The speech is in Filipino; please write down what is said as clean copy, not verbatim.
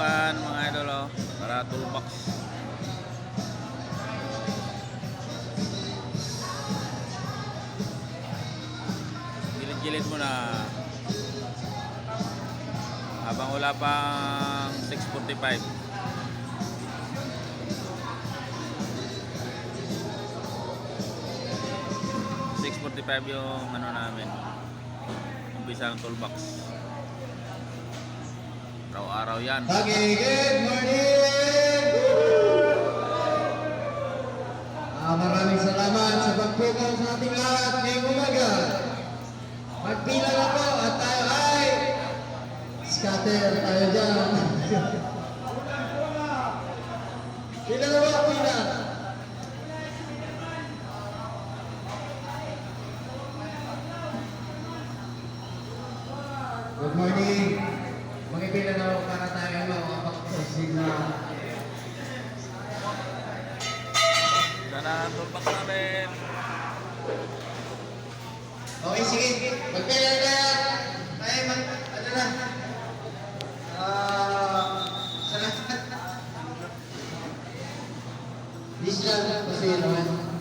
pasukan mga idol, oh. Para toolbox. Gilid-gilid mo na habang wala pang 6:45. 6:45 yung ano namin, umpisa ng toolbox. Araw-araw yan. Okay, good morning! Maraming salamat sa pagpukaw sa ating lahat ngayong umaga. Magpila na po at tayo ay scatter tayo dyan. Pila na ba? Pila! Good morning! Magpila na po para tayo makapagpasig na. Sana ang toolbox namin. Okay, sige. Magpila na tayo ano na. Salamat. This lang kasi naman.